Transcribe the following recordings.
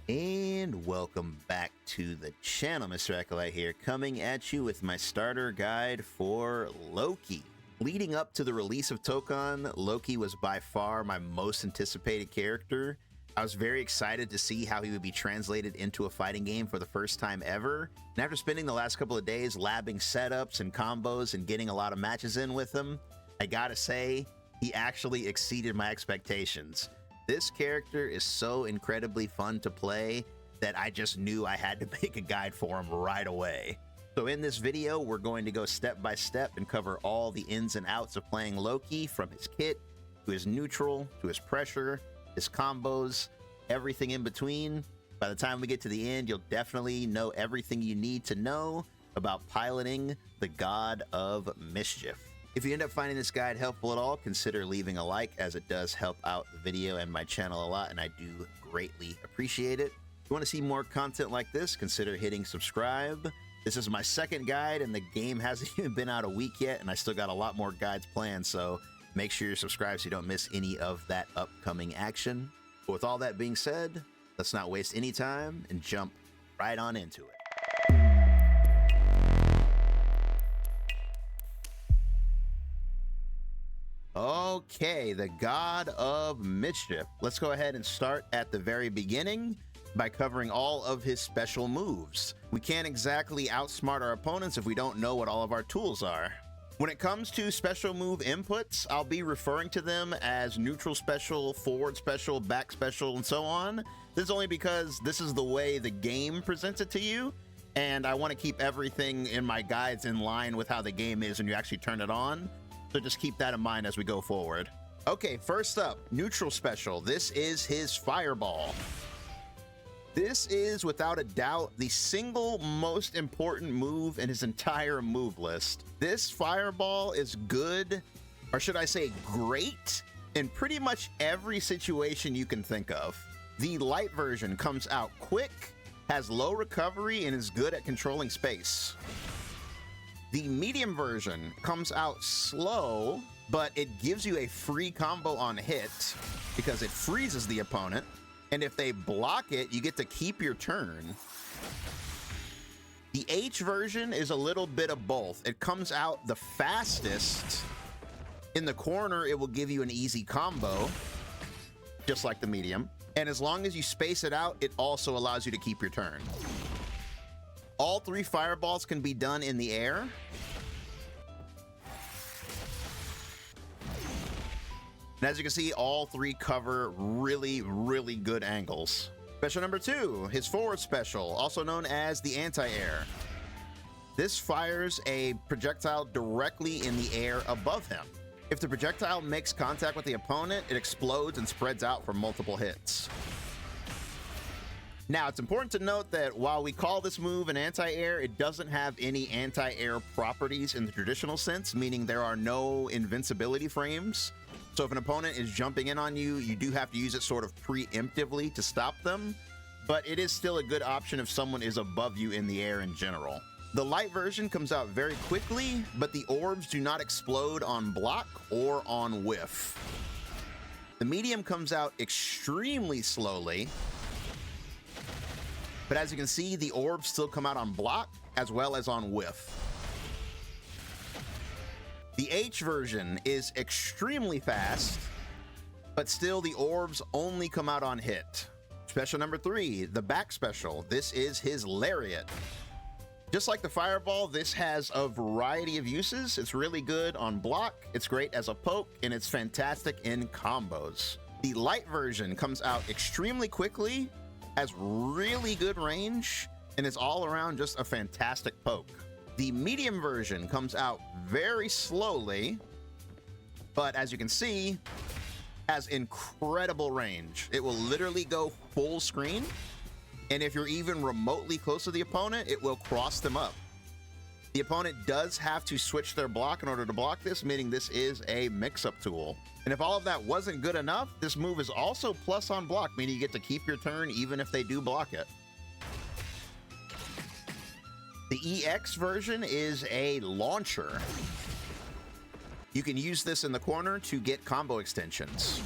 And welcome back to the channel. Mr. Acolyte here, coming at you with my starter guide for Loki. Leading up to the release of Tokon, Loki was by far my most anticipated character. I was very excited to see how he would be translated into a fighting game for the first time ever. And after spending the last couple of days labbing setups and combos and getting a lot of matches in with him, I gotta say, he actually exceeded my expectations. This character is so incredibly fun to play that I just knew I had to make a guide for him right away. So in this video, we're going to go step by step and cover all the ins and outs of playing Loki, from his kit, to his neutral, to his pressure, his combos, everything in between. By the time we get to the end, you'll definitely know everything you need to know about piloting the God of Mischief. If you end up finding this guide helpful at all, consider leaving a like, as it does help out the video and my channel a lot, and I do greatly appreciate it. If you want to see more content like this, consider hitting subscribe. This is my second guide, and the game hasn't even been out a week yet, and I still got a lot more guides planned, so make sure you're subscribed so you don't miss any of that upcoming action. But with all that being said, let's not waste any time and jump right on into it. Okay, the God of Mischief. Let's go ahead and start at the very beginning by covering all of his special moves. We can't exactly outsmart our opponents if we don't know what all of our tools are. When it comes to special move inputs, I'll be referring to them as neutral special, forward special, back special, and so on. This is only because this is the way the game presents it to you, and I want to keep everything in my guides in line with how the game is when you actually turn it on. So just keep that in mind as we go forward. Okay, first up, neutral special. This is his fireball. This is without a doubt the single most important move in his entire move list. This fireball is good, or should I say great, in pretty much every situation you can think of. The light version comes out quick, has low recovery, and is good at controlling space. The medium version comes out slow, but it gives you a free combo on hit because it freezes the opponent, and if they block it, you get to keep your turn. The H version is a little bit of both. It comes out the fastest. In the corner, it will give you an easy combo, just like the medium. And as long as you space it out, it also allows you to keep your turn. All three fireballs can be done in the air. And as you can see, all three cover really, really good angles. Special number 2, his forward special, also known as the anti-air. This fires a projectile directly in the air above him. If the projectile makes contact with the opponent, it explodes and spreads out for multiple hits. Now, it's important to note that while we call this move an anti-air, it doesn't have any anti-air properties in the traditional sense, meaning there are no invincibility frames. So if an opponent is jumping in on you, you do have to use it sort of preemptively to stop them, but it is still a good option if someone is above you in the air in general. The light version comes out very quickly, but the orbs do not explode on block or on whiff. The medium comes out extremely slowly, but as you can see, the orbs still come out on block as well as on whiff. The H version is extremely fast, but still the orbs only come out on hit. Special number 3, the back special. This is his lariat. Just like the fireball, this has a variety of uses. It's really good on block, it's great as a poke, and it's fantastic in combos. The light version comes out extremely quickly, has really good range, and is all around just a fantastic poke. The medium version comes out very slowly, but as you can see, has incredible range. It will literally go full screen, and if you're even remotely close to the opponent, it will cross them up. The opponent does have to switch their block in order to block this, meaning this is a mix-up tool. And if all of that wasn't good enough, this move is also plus on block, meaning you get to keep your turn even if they do block it. The EX version is a launcher. You can use this in the corner to get combo extensions.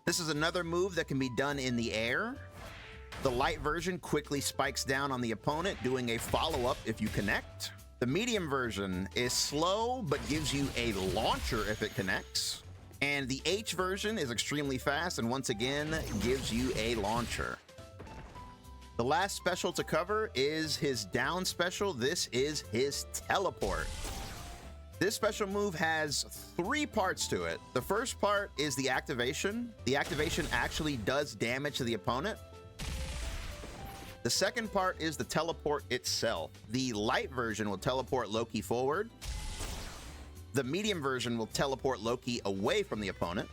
This is another move that can be done in the air. The light version quickly spikes down on the opponent, doing a follow-up if you connect. The medium version is slow, but gives you a launcher if it connects. And the H version is extremely fast and once again gives you a launcher. The last special to cover is his down special. This is his teleport. This special move has 3 parts to it. The first part is the activation. The activation actually does damage to the opponent. The second part is the teleport itself. The light version will teleport Loki forward. The medium version will teleport Loki away from the opponent.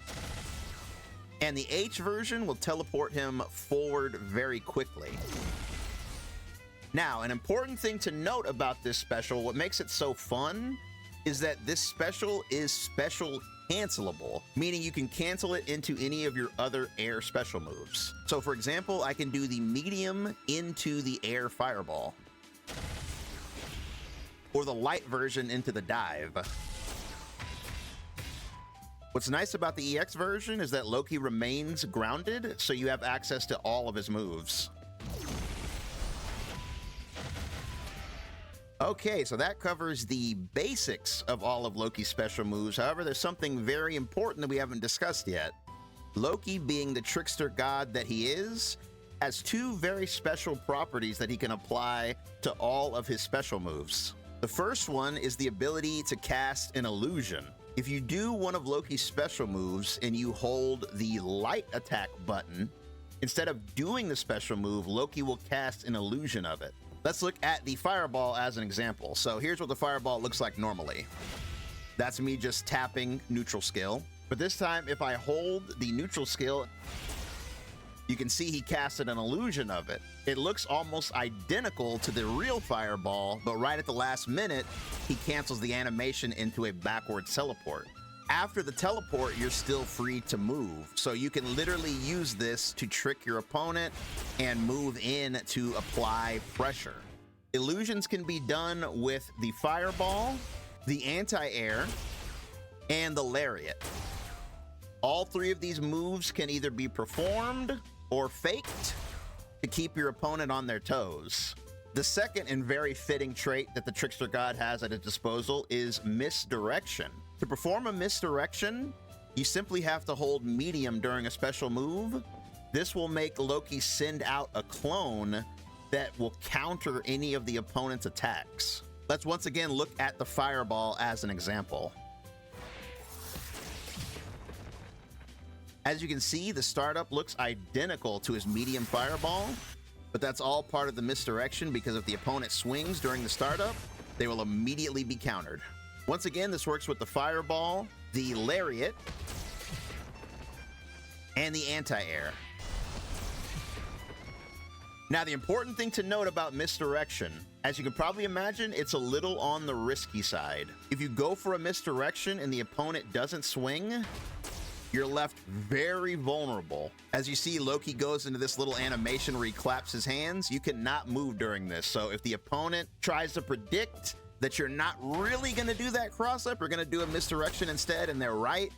And the H version will teleport him forward very quickly. Now, an important thing to note about this special, what makes it so fun, is that this special is special cancelable, meaning you can cancel it into any of your other air special moves. So for example, I can do the medium into the air fireball, or the light version into the dive. What's nice about the EX version is that Loki remains grounded, so you have access to all of his moves. Okay, so that covers the basics of all of Loki's special moves. However, there's something very important that we haven't discussed yet. Loki, being the trickster god that he is, has 2 very special properties that he can apply to all of his special moves. The first one is the ability to cast an illusion. If you do one of Loki's special moves and you hold the light attack button, instead of doing the special move, Loki will cast an illusion of it. Let's look at the fireball as an example. So here's what the fireball looks like normally. That's me just tapping neutral skill. But this time, if I hold the neutral skill, you can see he casted an illusion of it. It looks almost identical to the real fireball, but right at the last minute, he cancels the animation into a backwards teleport. After the teleport, you're still free to move. So you can literally use this to trick your opponent and move in to apply pressure. Illusions can be done with the fireball, the anti-air, and the lariat. All 3 of these moves can either be performed or faked to keep your opponent on their toes. The second and very fitting trait that the trickster god has at his disposal is misdirection. To perform a misdirection, you simply have to hold medium during a special move. This will make Loki send out a clone that will counter any of the opponent's attacks. Let's once again look at the fireball as an example. As you can see, the startup looks identical to his medium fireball, but that's all part of the misdirection because if the opponent swings during the startup, they will immediately be countered. Once again, this works with the fireball, the lariat, and the anti-air. Now, the important thing to note about misdirection, as you can probably imagine, it's a little on the risky side. If you go for a misdirection and the opponent doesn't swing, you're left very vulnerable. As you see, Loki goes into this little animation where he claps his hands. You cannot move during this. So if the opponent tries to predict that you're not really going to do that cross-up, you're going to do a misdirection instead, and they're right,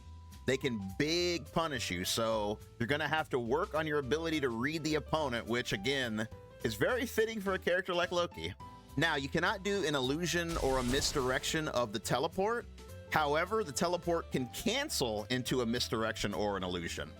they can big punish you. So you're going to have to work on your ability to read the opponent, which again is very fitting for a character like Loki. Now, you cannot do an illusion or a misdirection of the teleport. However, the teleport can cancel into a misdirection or an illusion.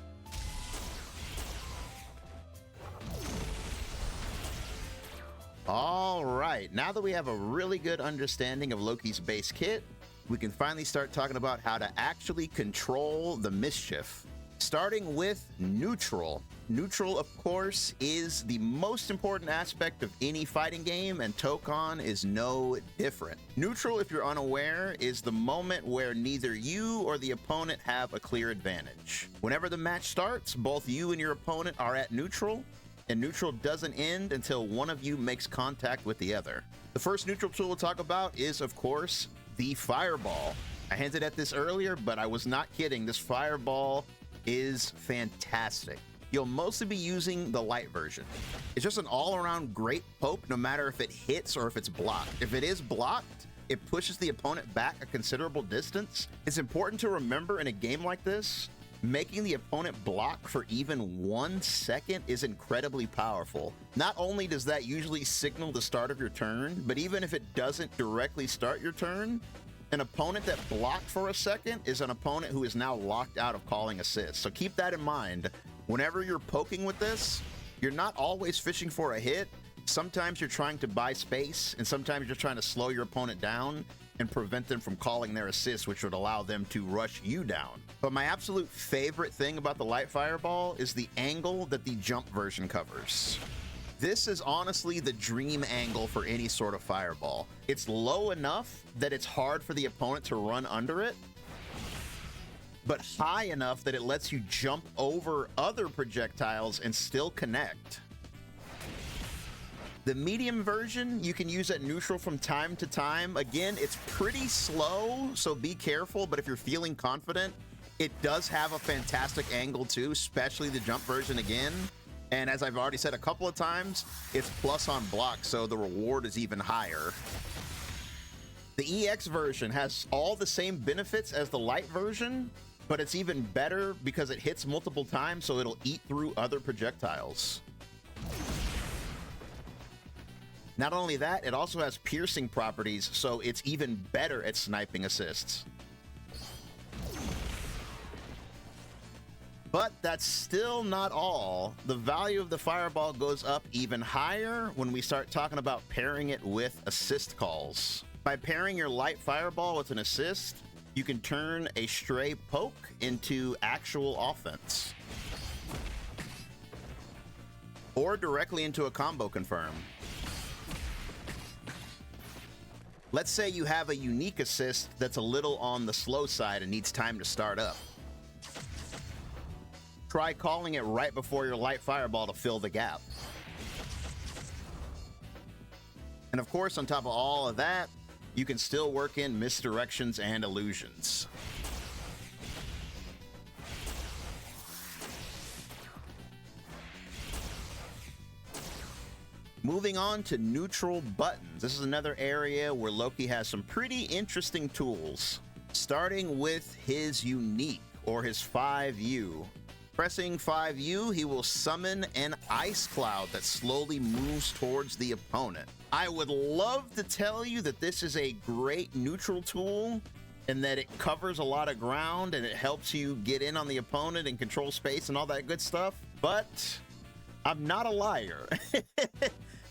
All right, now that we have a really good understanding of Loki's base kit, we can finally start talking about how to actually control the mischief. Starting with neutral. Neutral, of course, is the most important aspect of any fighting game, and Tokon is no different. Neutral, if you're unaware, is the moment where neither you or the opponent have a clear advantage. Whenever the match starts, both you and your opponent are at neutral, and neutral doesn't end until one of you makes contact with the other. The first neutral tool we'll talk about is, of course, the fireball. I hinted at this earlier, but I was not kidding. This fireball is fantastic. You'll mostly be using the light version. It's just an all-around great poke, no matter if it hits or if it's blocked. If it is blocked, it pushes the opponent back a considerable distance. It's important to remember in a game like this Making the opponent block for even 1 second is incredibly powerful. Not only does that usually signal the start of your turn, but even if it doesn't directly start your turn, an opponent that blocked for a second is an opponent who is now locked out of calling assists. So keep that in mind. Whenever you're poking with this, you're not always fishing for a hit. Sometimes you're trying to buy space, and sometimes you're trying to slow your opponent down and prevent them from calling their assists, which would allow them to rush you down. But my absolute favorite thing about the light fireball is the angle that the jump version covers. This is honestly the dream angle for any sort of fireball. It's low enough that it's hard for the opponent to run under it, but high enough that it lets you jump over other projectiles and still connect. The medium version, you can use at neutral from time to time. Again, it's pretty slow, so be careful, but if you're feeling confident, it does have a fantastic angle too, especially the jump version again. And as I've already said a couple of times, it's plus on block, so the reward is even higher. The EX version has all the same benefits as the light version, but it's even better because it hits multiple times, so it'll eat through other projectiles. Not only that, it also has piercing properties, so it's even better at sniping assists. But that's still not all. The value of the fireball goes up even higher when we start talking about pairing it with assist calls. By pairing your light fireball with an assist, you can turn a stray poke into actual offense. Or directly into a combo confirm. Let's say you have a unique assist that's a little on the slow side and needs time to start up. Try calling it right before your light fireball to fill the gap. And of course, on top of all of that, you can still work in misdirections and illusions. Moving on to neutral buttons. This is another area where Loki has some pretty interesting tools, starting with his unique, or his 5U. Pressing 5U, he will summon an ice cloud that slowly moves towards the opponent. I would love to tell you that this is a great neutral tool and that it covers a lot of ground and it helps you get in on the opponent and control space and all that good stuff, but I'm not a liar.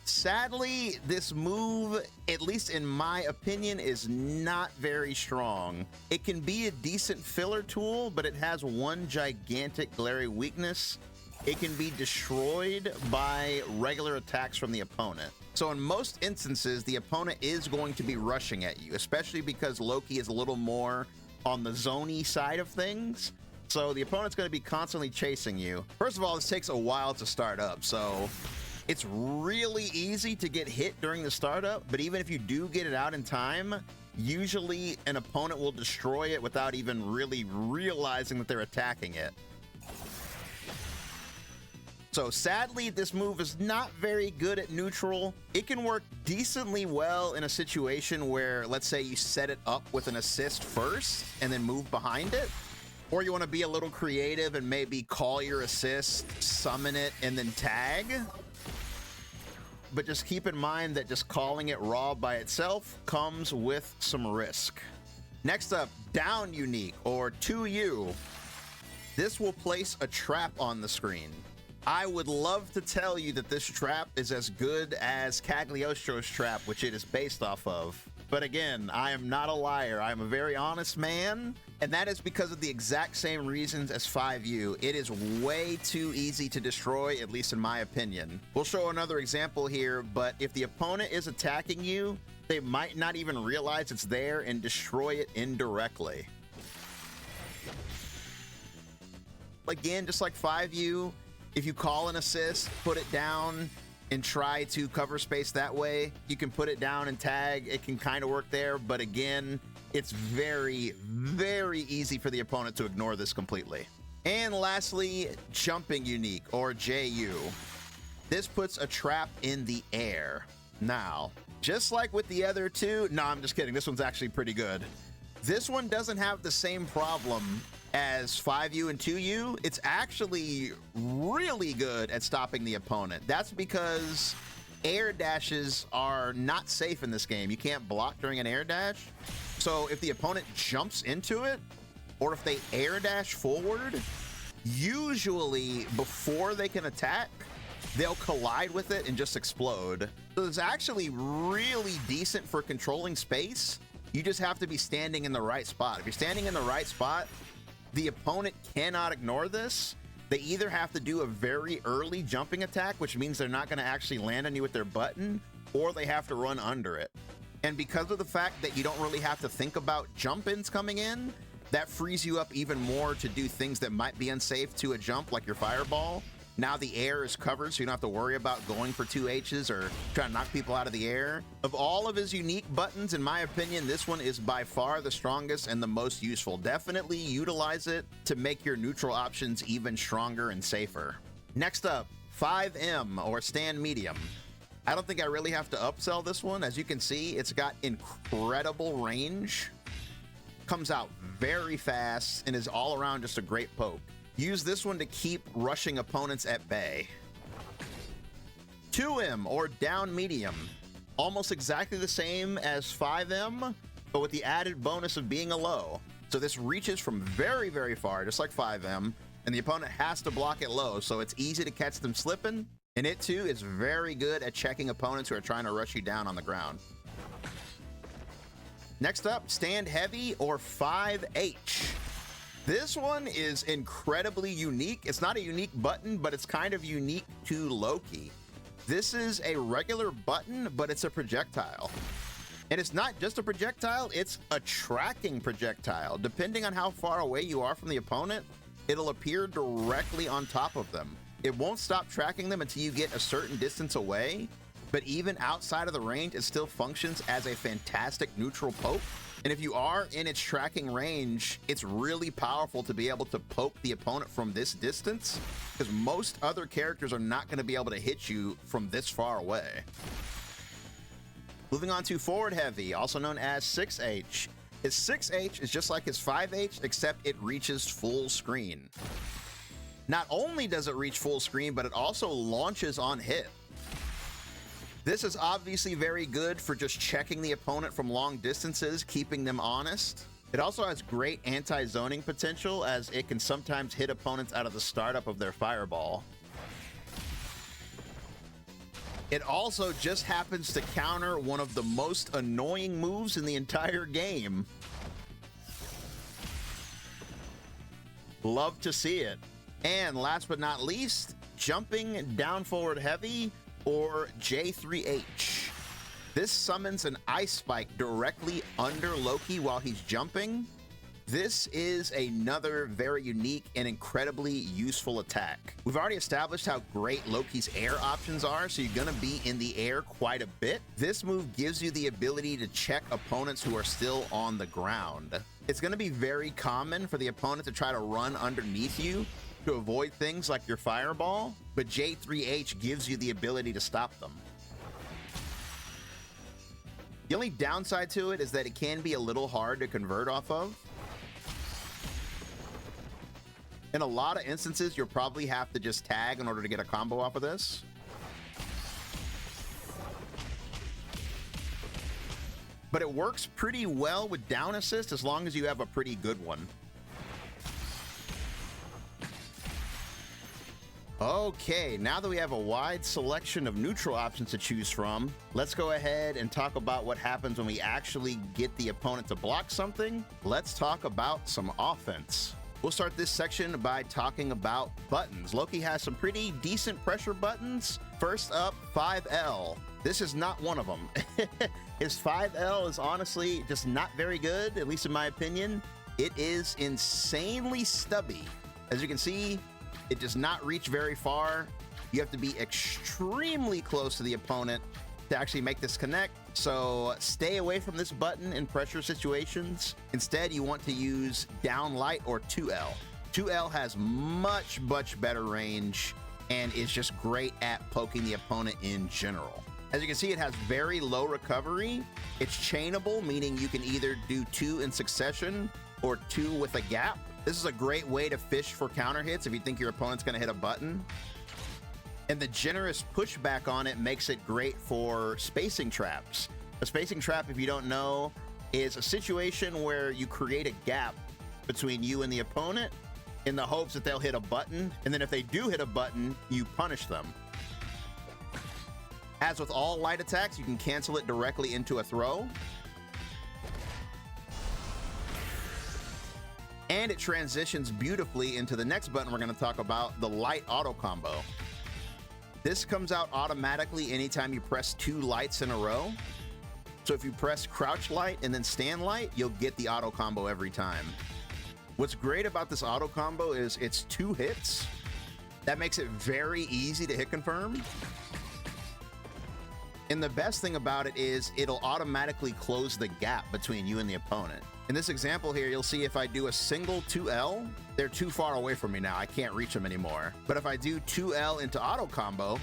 Sadly, this move, at least in my opinion, is not very strong. It can be a decent filler tool, but it has one gigantic glaring weakness. It can be destroyed by regular attacks from the opponent. So in most instances, the opponent is going to be rushing at you, especially because Loki is a little more on the zony side of things. So the opponent's going to be constantly chasing you. First of all, this takes a while to start up, so it's really easy to get hit during the startup, but even if you do get it out in time, usually an opponent will destroy it without even really realizing that they're attacking it. So sadly, this move is not very good at neutral. It can work decently well in a situation where, let's say you set it up with an assist first and then move behind it. Or you want to be a little creative and maybe call your assist, summon it, and then tag. But just keep in mind that just calling it raw by itself comes with some risk. Next up, down unique, or 2U. This will place a trap on the screen. I would love to tell you that this trap is as good as Cagliostro's trap, which it is based off of. But again, I am not a liar. I am a very honest man, and that is because of the exact same reasons as 5U. It is way too easy to destroy, at least in my opinion. We'll show another example here, but if the opponent is attacking you, they might not even realize it's there and destroy it indirectly. Again, just like 5U, if you call an assist, put it down, and try to cover space that way, you can put it down and tag. It can kind of work there, but again, it's very, very easy for the opponent to ignore this completely. And lastly, jumping unique, or JU. This puts a trap in the air. Now, just like with the other two, no, I'm just kidding. This one's actually pretty good. This one doesn't have the same problem as 5U and 2U, it's actually really good at stopping the opponent. That's because air dashes are not safe in this game. You can't block during an air dash. So if the opponent jumps into it, or if they air dash forward, usually before they can attack, they'll collide with it and just explode. So it's actually really decent for controlling space. You just have to be standing in the right spot. If you're standing in the right spot, the opponent cannot ignore this. They either have to do a very early jumping attack, which means they're not going to actually land on you with their button, or they have to run under it. And because of the fact that you don't really have to think about jump-ins coming in, that frees you up even more to do things that might be unsafe to a jump, like your fireball. Now the air is covered, so you don't have to worry about going for 2Hs or trying to knock people out of the air. Of all of his unique buttons, in my opinion, this one is by far the strongest and the most useful. Definitely utilize it to make your neutral options even stronger and safer. Next up, 5M, or Stand Medium. I don't think I really have to upsell this one. As you can see, it's got incredible range, comes out very fast, and is all around just a great poke. Use this one to keep rushing opponents at bay. 2M, or Down Medium. Almost exactly the same as 5M, but with the added bonus of being a low. So this reaches from very, very far, just like 5M, and the opponent has to block it low, so it's easy to catch them slipping, and it too is very good at checking opponents who are trying to rush you down on the ground. Next up, Stand Heavy, or 5H. This one is incredibly unique. It's not a unique button, but it's kind of unique to Loki. This is a regular button, but it's a projectile. And it's not just a projectile, it's a tracking projectile. Depending on how far away you are from the opponent, it'll appear directly on top of them. It won't stop tracking them until you get a certain distance away, but even outside of the range, it still functions as a fantastic neutral poke. And if you are in its tracking range, it's really powerful to be able to poke the opponent from this distance, because most other characters are not going to be able to hit you from this far away. Moving on to Forward Heavy, also known as 6H. His 6H is just like his 5H, except it reaches full screen. Not only does it reach full screen, but it also launches on hit. This is obviously very good for just checking the opponent from long distances, keeping them honest. It also has great anti-zoning potential, as it can sometimes hit opponents out of the startup of their fireball. It also just happens to counter one of the most annoying moves in the entire game. Love to see it. And last but not least, Jumping Down Forward Heavy, or J3H. This summons an ice spike directly under Loki while he's jumping. This is another very unique and incredibly useful attack. We've already established how great Loki's air options are, so you're gonna be in the air quite a bit. This move gives you the ability to check opponents who are still on the ground. It's gonna be very common for the opponent to try to run underneath you to avoid things like your fireball, but J3H gives you the ability to stop them. The only downside to it is that it can be a little hard to convert off of. In a lot of instances, you'll probably have to just tag in order to get a combo off of this. But it works pretty well with down assist as long as you have a pretty good one. Okay, now that we have a wide selection of neutral options to choose from, let's go ahead and talk about what happens when we actually get the opponent to block something. Let's talk about some offense. We'll start this section by talking about buttons. Loki has some pretty decent pressure buttons. First up, 5L. This is not one of them. His 5L is honestly just not very good, at least in my opinion. It is insanely stubby. As you can see, it does not reach very far. You have to be extremely close to the opponent to actually make this connect. So stay away from this button in pressure situations. Instead, you want to use down light or 2L. 2L has much better range and is just great at poking the opponent in general. As you can see, it has very low recovery. It's chainable, meaning you can either do 2 in succession or 2 with a gap. This is a great way to fish for counter hits if you think your opponent's going to hit a button. And the generous pushback on it makes it great for spacing traps. A spacing trap, if you don't know, is a situation where you create a gap between you and the opponent in the hopes that they'll hit a button, and then if they do hit a button, you punish them. As with all light attacks, you can cancel it directly into a throw. And it transitions beautifully into the next button we're going to talk about, the light auto combo. This comes out automatically anytime you press 2 lights in a row. So if you press crouch light and then stand light, you'll get the auto combo every time. What's great about this auto combo is it's 2 hits. That makes it very easy to hit confirm. And the best thing about it is it'll automatically close the gap between you and the opponent. In this example here, you'll see if I do a single 2L, they're too far away from me now. I can't reach them anymore. But if I do 2L into auto combo,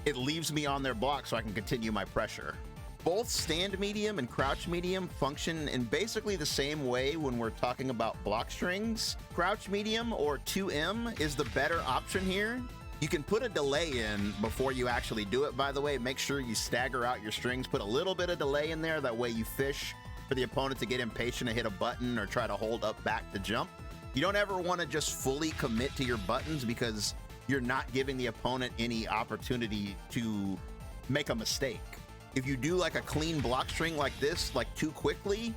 it leaves me on their block so I can continue my pressure. Both stand medium and crouch medium function in basically the same way when we're talking about block strings. Crouch medium or 2M is the better option here. You can put a delay in before you actually do it, by the way. Make sure you stagger out your strings, put a little bit of delay in there, that way you fish for the opponent to get impatient to hit a button or try to hold up back to jump. You don't ever want to just fully commit to your buttons because you're not giving the opponent any opportunity to make a mistake. If you do like a clean block string like this, like too quickly,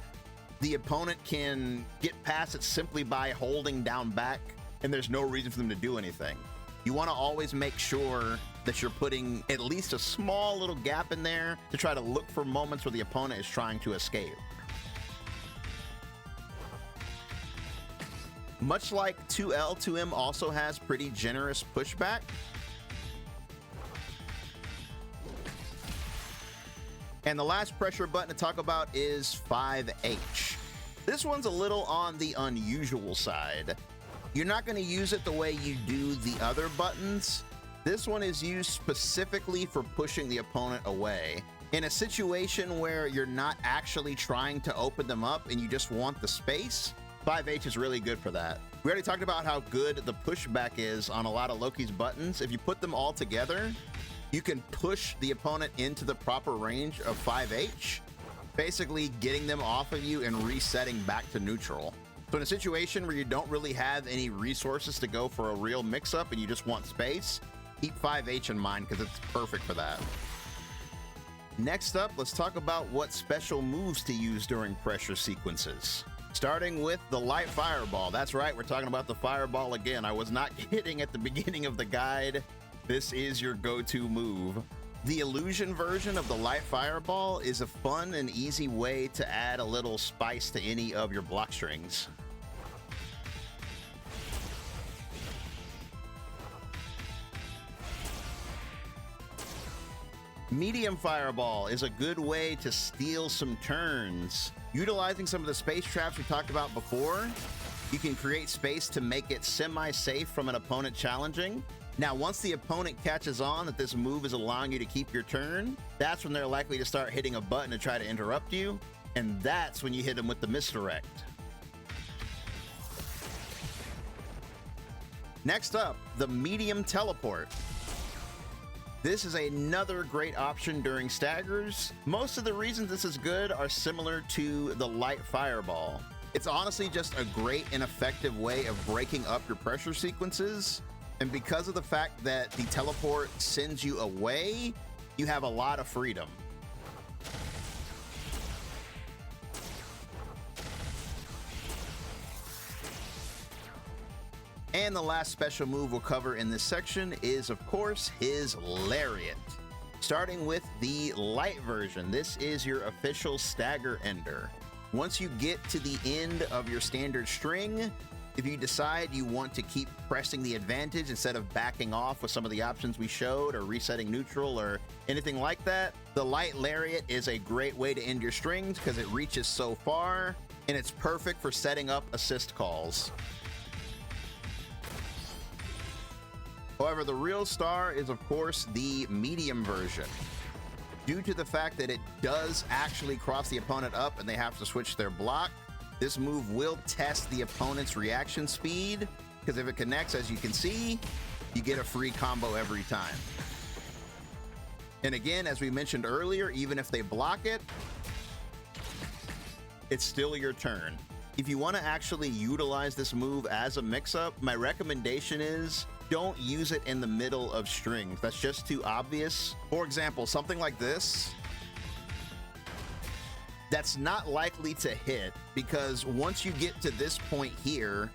the opponent can get past it simply by holding down back, and there's no reason for them to do anything. You want to always make sure that you're putting at least a small little gap in there to try to look for moments where the opponent is trying to escape. Much like 2L, 2M also has pretty generous pushback. And the last pressure button to talk about is 5H. This one's a little on the unusual side. You're not going to use it the way you do the other buttons. This one is used specifically for pushing the opponent away. In a situation where you're not actually trying to open them up and you just want the space, 5H is really good for that. We already talked about how good the pushback is on a lot of Loki's buttons. If you put them all together, you can push the opponent into the proper range of 5H, basically getting them off of you and resetting back to neutral. So in a situation where you don't really have any resources to go for a real mix-up and you just want space, keep 5H in mind because it's perfect for that. Next up, let's talk about what special moves to use during pressure sequences. Starting with the light fireball. That's right, we're talking about the fireball again. I was not kidding at the beginning of the guide. This is your go-to move. The illusion version of the light fireball is a fun and easy way to add a little spice to any of your block strings. Medium fireball is a good way to steal some turns. Utilizing some of the space traps we talked about before, you can create space to make it semi-safe from an opponent challenging. Now, once the opponent catches on that this move is allowing you to keep your turn, that's when they're likely to start hitting a button to try to interrupt you, and that's when you hit them with the misdirect. Next up, the medium teleport. This is another great option during staggers. Most of the reasons this is good are similar to the light fireball. It's honestly just a great and effective way of breaking up your pressure sequences. And because of the fact that the teleport sends you away, you have a lot of freedom. And the last special move we'll cover in this section is, of course, his Lariat. Starting with the light version, this is your official stagger ender. Once you get to the end of your standard string, if you decide you want to keep pressing the advantage instead of backing off with some of the options we showed or resetting neutral or anything like that, the light lariat is a great way to end your strings because it reaches so far and it's perfect for setting up assist calls. However, the real star is, of course, the medium version. Due to the fact that it does actually cross the opponent up and they have to switch their block, This move will test the opponent's reaction speed, because if it connects, as you can see, you get a free combo every time. And again, as we mentioned earlier, even if they block it, it's still your turn. If you want to actually utilize this move as a mix-up, my recommendation is don't use it in the middle of strings. That's just too obvious. For example, something like this, that's not likely to hit, because once you get to this point here,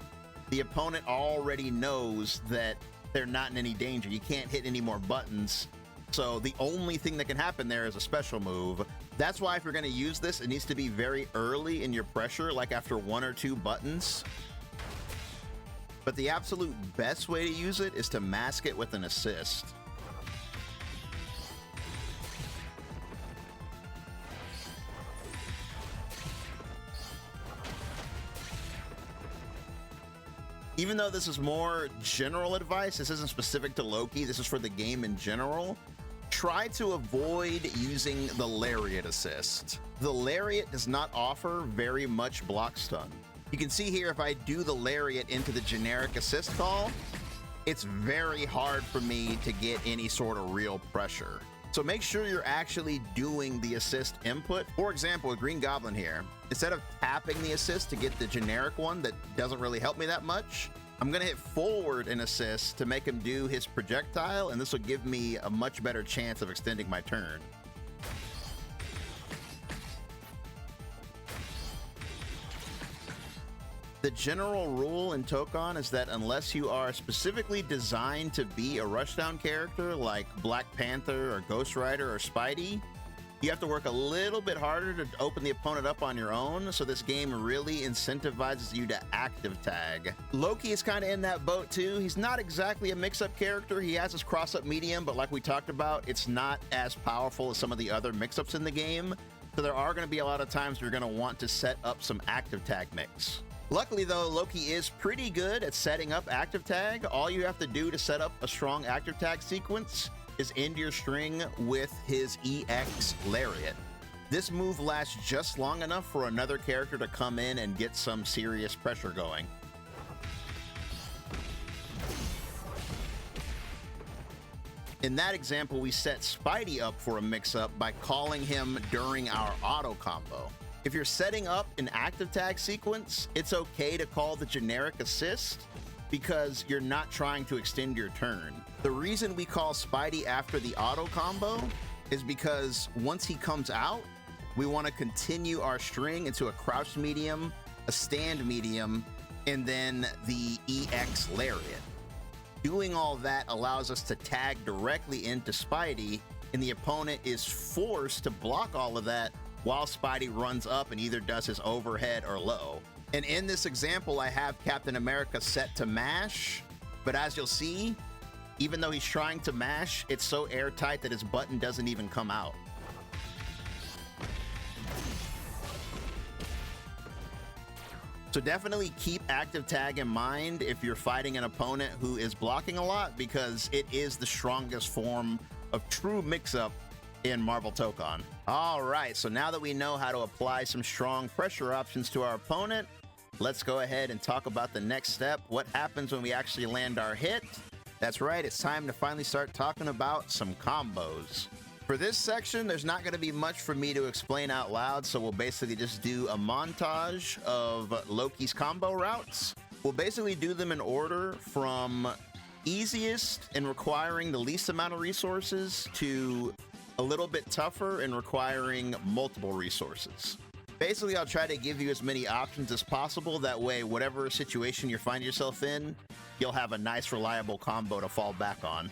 the opponent already knows that they're not in any danger. You can't hit any more buttons. So the only thing that can happen there is a special move. That's why if you're going to use this, it needs to be very early in your pressure, like after 1 or 2 buttons. But the absolute best way to use it is to mask it with an assist. Even though this is more general advice, this isn't specific to Loki, this is for the game in general, try to avoid using the Lariat assist. The Lariat does not offer very much block stun. You can see here, if I do the Lariat into the generic assist call, it's very hard for me to get any sort of real pressure. So make sure you're actually doing the assist input. For example, with Green Goblin here, instead of tapping the assist to get the generic one that doesn't really help me that much, I'm gonna hit forward and assist to make him do his projectile, and this will give me a much better chance of extending my turn. The general rule in Tokon is that unless you are specifically designed to be a rushdown character like Black Panther or Ghost Rider or Spidey, you have to work a little bit harder to open the opponent up on your own, so this game really incentivizes you to active tag. Loki is kind of in that boat too. He's not exactly a mix-up character. He has his cross-up medium, but like we talked about, it's not as powerful as some of the other mix-ups in the game. So there are going to be a lot of times you're going to want to set up some active tag mix. Luckily though, Loki is pretty good at setting up active tag. All you have to do to set up a strong active tag sequence is end your string with his EX Lariat. This move lasts just long enough for another character to come in and get some serious pressure going. In that example, we set Spidey up for a mix-up by calling him during our auto combo. If you're setting up an active tag sequence, it's okay to call the generic assist because you're not trying to extend your turn. The reason we call Spidey after the auto combo is because once he comes out, we want to continue our string into a crouched medium, a stand medium, and then the EX Lariat. Doing all that allows us to tag directly into Spidey, and the opponent is forced to block all of that while Spidey runs up and either does his overhead or low. And in this example, I have Captain America set to mash, but as you'll see, even though he's trying to mash, it's so airtight that his button doesn't even come out. So definitely keep active tag in mind if you're fighting an opponent who is blocking a lot, because it is the strongest form of true mix-up in Marvel Tokon. All right, so now that we know how to apply some strong pressure options to our opponent, let's go ahead and talk about the next step. What happens when we actually land our hit? That's right, it's time to finally start talking about some combos. For this section, there's not going to be much for me to explain out loud, so we'll basically just do a montage of Loki's combo routes. We'll basically do them in order from easiest and requiring the least amount of resources to a little bit tougher and requiring multiple resources. Basically, I'll try to give you as many options as possible. That way, whatever situation you find yourself in, you'll have a nice, reliable combo to fall back on.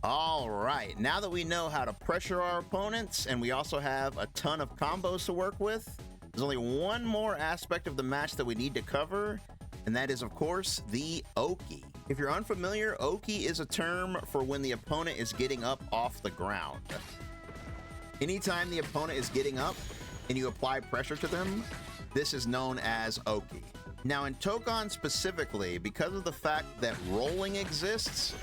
All right, now that we know how to pressure our opponents and we also have a ton of combos to work with, there's only one more aspect of the match that we need to cover, and that is, of course, the Oki. If you're unfamiliar, Oki is a term for when the opponent is getting up off the ground. Anytime the opponent is getting up and you apply pressure to them, this is known as Oki. Now in Tokon specifically, because of the fact that rolling exists,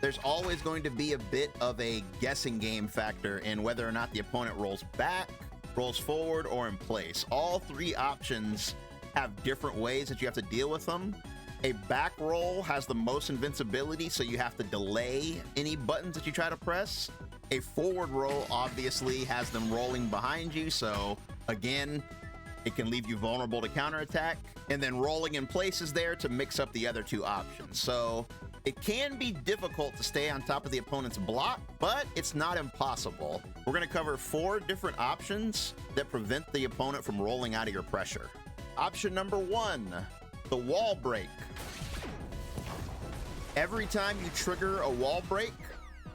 there's always going to be a bit of a guessing game factor in whether or not the opponent rolls back, rolls forward, or in place. All three options have different ways that you have to deal with them. A back roll has the most invincibility, so you have to delay any buttons that you try to press. A forward roll obviously has them rolling behind you, so again, it can leave you vulnerable to counterattack. And then rolling in place is there to mix up the other two options. So it can be difficult to stay on top of the opponent's block, but it's not impossible. We're going to cover 4 different options that prevent the opponent from rolling out of your pressure. Option number 1, the wall break. Every time you trigger a wall break,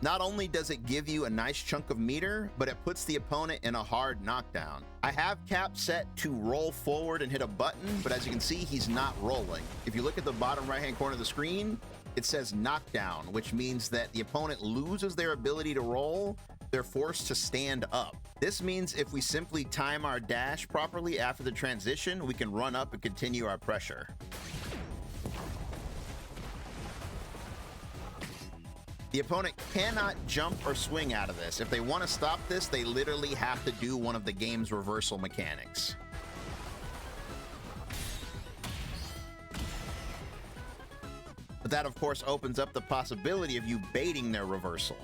not only does it give you a nice chunk of meter, but it puts the opponent in a hard knockdown. I have Cap set to roll forward and hit a button, but as you can see, he's not rolling. If you look at the bottom right-hand corner of the screen, it says knockdown, which means that the opponent loses their ability to roll. They're forced to stand up. This means if we simply time our dash properly after the transition, we can run up and continue our pressure. The opponent cannot jump or swing out of this. If they want to stop this, they literally have to do one of the game's reversal mechanics. But that, of course, opens up the possibility of you baiting their reversal.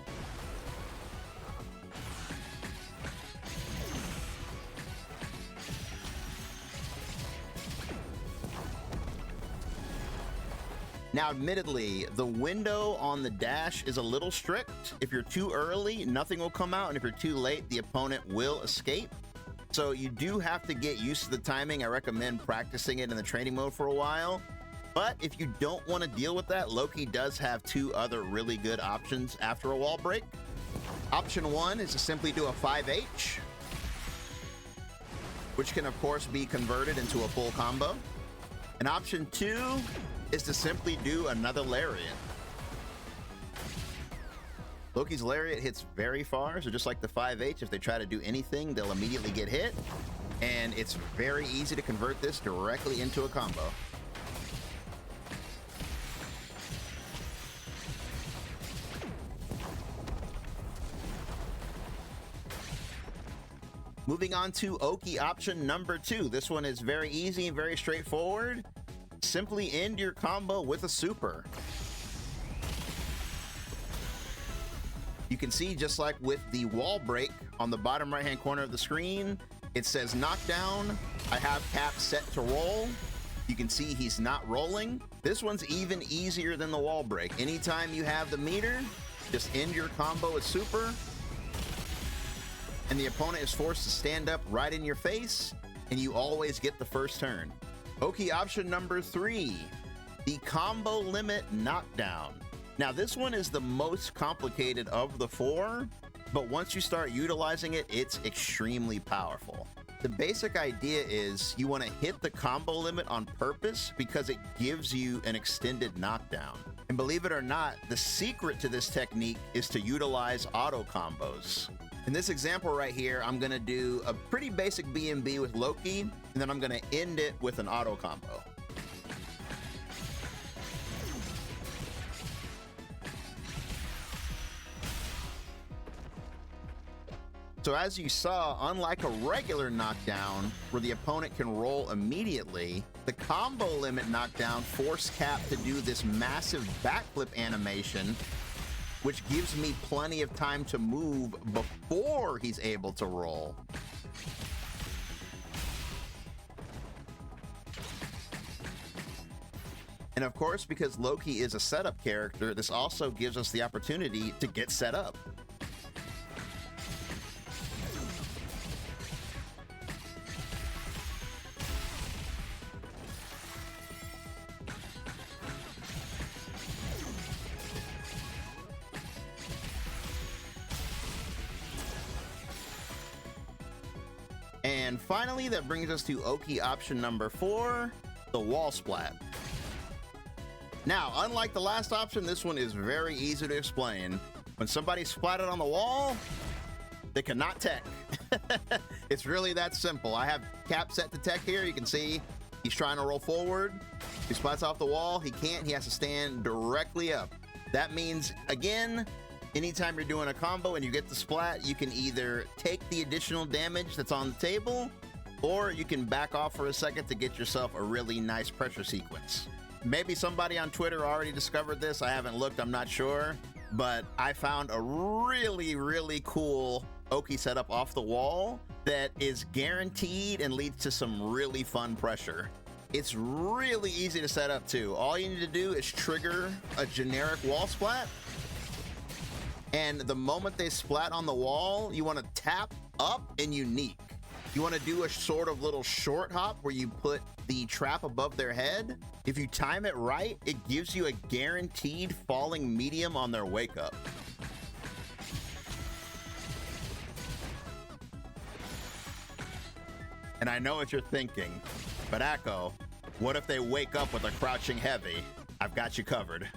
Now, admittedly, the window on the dash is a little strict. If you're too early, nothing will come out, and if you're too late, the opponent will escape. So you do have to get used to the timing. I recommend practicing it in the training mode for a while. But if you don't want to deal with that, Loki does have 2 other really good options after a wall break. Option 1 is to simply do a 5H, which can, of course, be converted into a full combo. And option 2 is to simply do another lariat. Loki's lariat hits very far, so just like the 5H, if they try to do anything, they'll immediately get hit. And it's very easy to convert this directly into a combo. Moving on to Oki option number 2. This one is very easy and very straightforward. Simply end your combo with a super. You can see, just like with the wall break on the bottom right hand corner of the screen, it says knockdown. I have Cap set to roll. You can see he's not rolling. This one's even easier than the wall break. Anytime you have the meter, just end your combo with super, and the opponent is forced to stand up right in your face, and you always get the first turn. Oki option number 3, the combo limit knockdown. Now this one is the most complicated of the 4, but once you start utilizing it, it's extremely powerful. The basic idea is you want to hit the combo limit on purpose because it gives you an extended knockdown. And believe it or not, the secret to this technique is to utilize auto combos. In this example right here, I'm going to do a pretty basic B&B with Loki, and then I'm going to end it with an auto combo. So as you saw, unlike a regular knockdown where the opponent can roll immediately, the combo limit knockdown forced Cap to do this massive backflip animation, which gives me plenty of time to move before he's able to roll. And of course, because Loki is a setup character, this also gives us the opportunity to get set up. And finally, that brings us to Oki option number 4, the wall splat. Now, unlike the last option, this one is very easy to explain. When somebody's splatted on the wall, they cannot tech. It's really that simple. I have Cap set to tech here. You can see he's trying to roll forward. He splats off the wall. He can't. He has to stand directly up. That means, again, anytime you're doing a combo and you get the splat, you can either take the additional damage that's on the table, or you can back off for a second to get yourself a really nice pressure sequence. Maybe somebody on Twitter already discovered this. I haven't looked, I'm not sure. But I found a really cool Oki setup off the wall that is guaranteed and leads to some really fun pressure. It's really easy to set up too. All you need to do is trigger a generic wall splat. And the moment they splat on the wall, you want to tap up and unique. You want to do a sort of little short hop where you put the trap above their head. If you time it right, it gives you a guaranteed falling medium on their wake up. And I know what you're thinking, but Akko, what if they wake up with a crouching heavy? I've got you covered.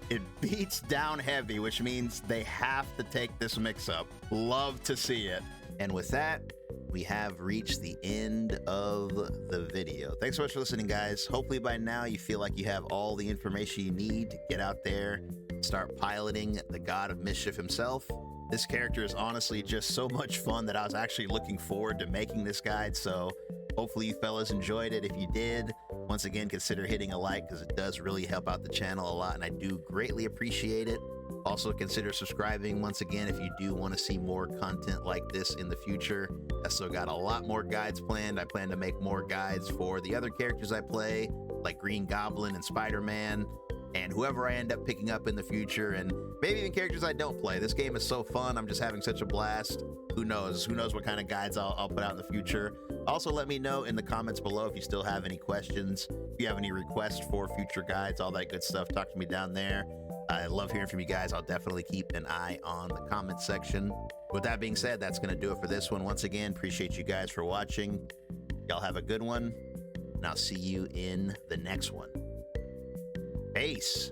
It beats down heavy, which means they have to take this mix-up. Love to see it. And with that, we have reached the end of the video. Thanks so much for listening, guys. Hopefully by now you feel like you have all the information you need to get out there, start piloting the God of Mischief himself. This character is honestly just so much fun that I was actually looking forward to making this guide, so hopefully you fellas enjoyed it. If you did, once again, consider hitting a like because it does really help out the channel a lot, and I do greatly appreciate it. Also, consider subscribing once again if you do want to see more content like this in the future. I still got a lot more guides planned. I plan to make more guides for the other characters I play, like Green Goblin and Spider-Man, and whoever I end up picking up in the future, and maybe even characters I don't play. This game is so fun. I'm just having such a blast. Who knows? Who knows what kind of guides I'll put out in the future. Also, let me know in the comments below if you still have any questions, if you have any requests for future guides, all that good stuff. Talk to me down there. I love hearing from you guys. I'll definitely keep an eye on the comment section. With that being said, that's going to do it for this one. Once again, appreciate you guys for watching. Y'all have a good one, and I'll see you in the next one. Peace.